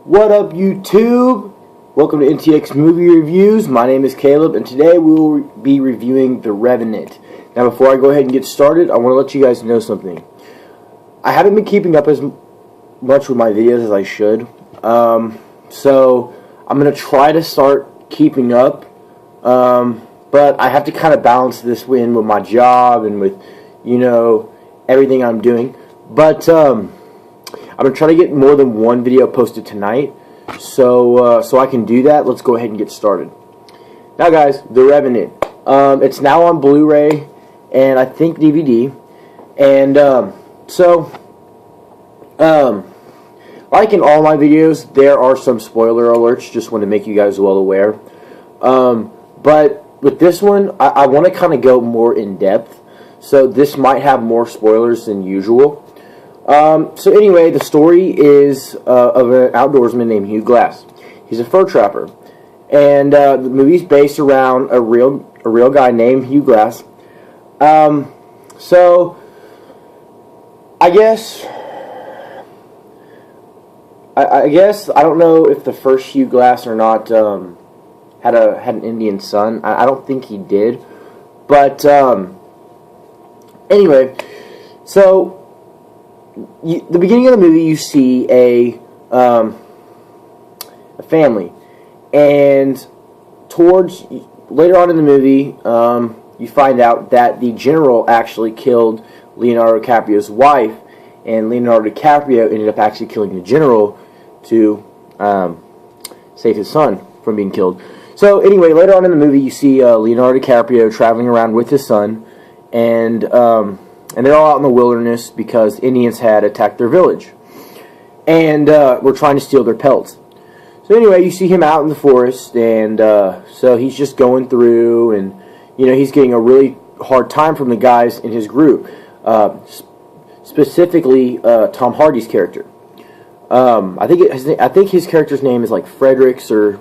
What up, YouTube? Welcome to NTX Movie Reviews. My name is Caleb, and today we will be reviewing The Revenant. Now, before I go ahead and get started, I want to let you guys know something. I haven't been keeping up as much with my videos as I should, so I'm going to try to start keeping up, but I have to kind of balance this in with my job and with, everything I'm doing. But I'm going to try to get more than one video posted tonight, so I can do that. Let's go ahead and get started. Now, guys, The Revenant. It's now on Blu-ray and I think DVD. And like in all my videos, there are some spoiler alerts. Just want to make you guys well aware. But with this one, I want to kind of go more in depth. So this might have more spoilers than usual. So anyway, the story is of an outdoorsman named Hugh Glass. He's a fur trapper, and the movie's based around a real guy named Hugh Glass. So I guess I don't know if the first Hugh Glass or not had an Indian son. I don't think he did, but anyway, so. The beginning of the movie, you see a family, and later on in the movie, you find out that the general actually killed Leonardo DiCaprio's wife, and Leonardo DiCaprio ended up actually killing the general to save his son from being killed. So anyway, later on in the movie, you see Leonardo DiCaprio traveling around with his son, and they're all out in the wilderness because Indians had attacked their village. And were trying to steal their pelts. So anyway, you see him out in the forest, and so he's just going through, and he's getting a really hard time from the guys in his group. Specifically, Tom Hardy's character. I think his character's name is like Fredericks or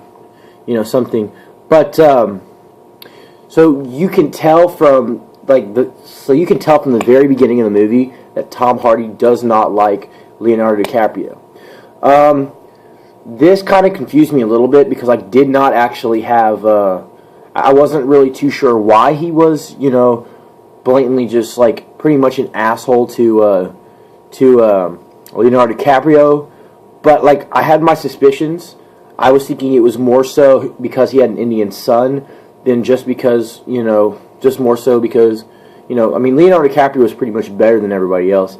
something. But so you can tell from the very beginning of the movie that Tom Hardy does not like Leonardo DiCaprio. This kind of confused me a little bit because I did not actually have, I wasn't really too sure why he was, blatantly just like pretty much an asshole to Leonardo DiCaprio. But like I had my suspicions. I was thinking it was more so because he had an Indian son than just because, just more so because, Leonardo DiCaprio was pretty much better than everybody else.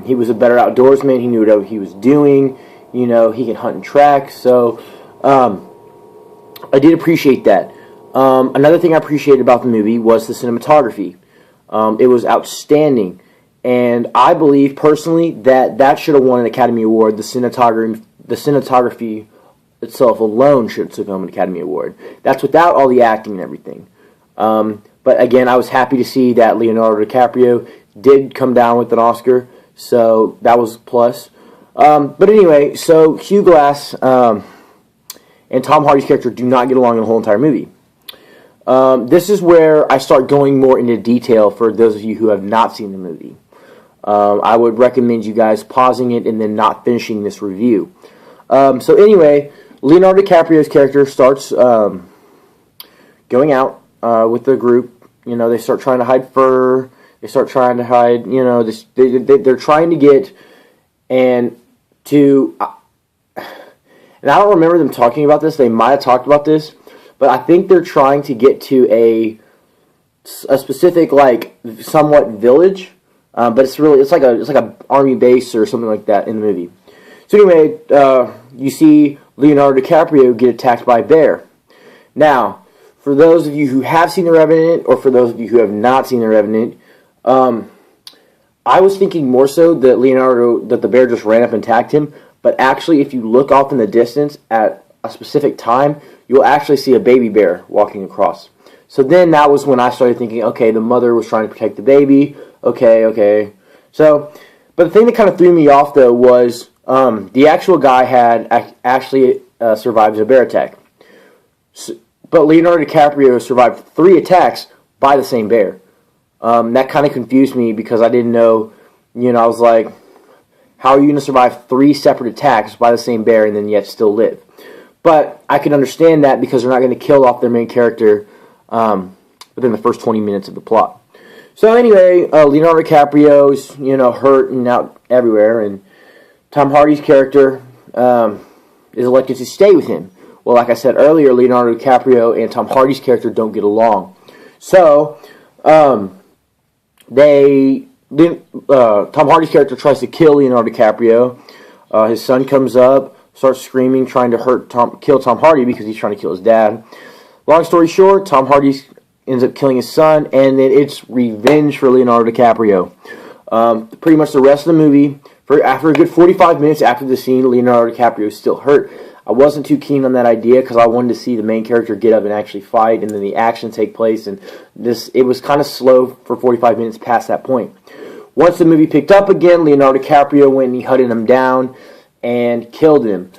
He was a better outdoorsman. He knew what he was doing. He could hunt and track. So, I did appreciate that. Another thing I appreciated about the movie was the cinematography. It was outstanding. And I believe, personally, that should have won an Academy Award. The cinematography itself alone should have won an Academy Award. That's without all the acting and everything. But again, I was happy to see that Leonardo DiCaprio did come down with an Oscar, so that was a plus. But anyway, so Hugh Glass and Tom Hardy's character do not get along in the whole entire movie. This is where I start going more into detail for those of you who have not seen the movie. I would recommend you guys pausing it and then not finishing this review. So anyway, Leonardo DiCaprio's character starts going out with the group. They start trying to hide fur. They start trying to hide, they're trying to get and I don't remember them talking about this. They might have talked about this, but I think they're trying to get to a specific, like, somewhat village, but it's like a army base or something like that in the movie. So anyway, you see Leonardo DiCaprio get attacked by a bear. Now, for those of you who have seen The Revenant, or for those of you who have not seen The Revenant, I was thinking more so that the bear just ran up and attacked him, but actually if you look off in the distance at a specific time, you'll actually see a baby bear walking across. So then that was when I started thinking, okay, the mother was trying to protect the baby, okay. So, but the thing that kind of threw me off though was the actual guy had actually survived a bear attack. But Leonardo DiCaprio survived 3 attacks by the same bear. That kind of confused me because I didn't know, I was like, How are you going to survive 3 separate attacks by the same bear and then yet still live? But I can understand that because they're not going to kill off their main character within the first 20 minutes of the plot. So anyway, Leonardo DiCaprio's, hurt and out everywhere, and Tom Hardy's character is elected to stay with him. Well, like I said earlier, Leonardo DiCaprio and Tom Hardy's character don't get along. So, Tom Hardy's character tries to kill Leonardo DiCaprio. His son comes up, starts screaming, trying to kill Tom Hardy because he's trying to kill his dad. Long story short, Tom Hardy ends up killing his son, and then it's revenge for Leonardo DiCaprio. Pretty much the rest of the movie, after a good 45 minutes after the scene, Leonardo DiCaprio is still hurt. I wasn't too keen on that idea because I wanted to see the main character get up and actually fight, and then the action take place, and it was kind of slow for 45 minutes past that point. Once the movie picked up again, Leonardo DiCaprio went and he hunted him down and killed him.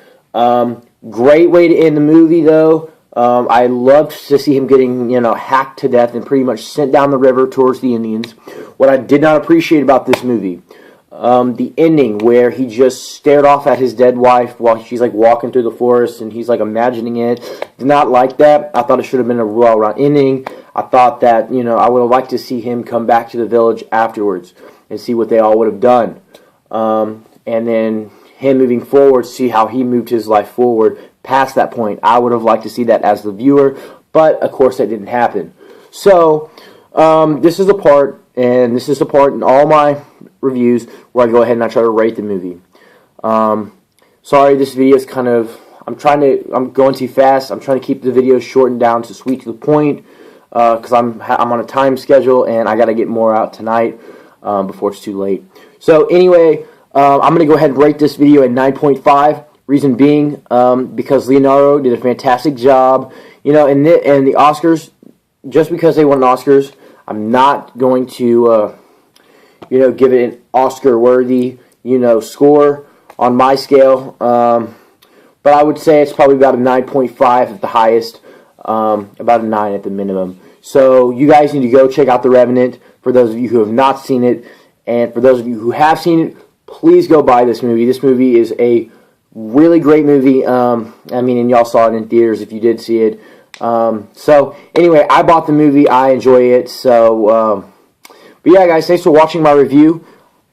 Great way to end the movie, though. I loved to see him getting, hacked to death and pretty much sent down the river towards the Indians. What I did not appreciate about this movie, the ending where he just stared off at his dead wife while she's like walking through the forest and he's like imagining it. Did not like that. I thought it should have been a well-rounded ending. I thought that, I would have liked to see him come back to the village afterwards and see what they all would have done. And then him moving forward, see how he moved his life forward past that point. I would have liked to see that as the viewer, but of course that didn't happen. So, this is the part in all my reviews where I go ahead and I try to rate the movie. Sorry, this video is kind of, I'm going too fast. I'm trying to keep the video shortened down to sweet to the point, because I'm on a time schedule and I got to get more out tonight before it's too late. So anyway, I'm going to go ahead and rate this video at 9.5. Reason being, because Leonardo did a fantastic job. And the Oscars, just because they won Oscars, I'm not going to, give it an Oscar-worthy, score on my scale. But I would say it's probably about a 9.5 at the highest, about a 9 at the minimum. So you guys need to go check out The Revenant for those of you who have not seen it. And for those of you who have seen it, please go buy this movie. This movie is a really great movie. And y'all saw it in theaters if you did see it. So anyway, I bought the movie. I enjoy it. So, but yeah, guys, thanks for watching my review.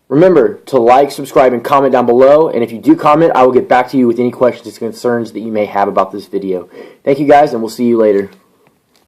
Remember to like, subscribe, and comment down below. And if you do comment, I will get back to you with any questions and concerns that you may have about this video. Thank you, guys, and we'll see you later.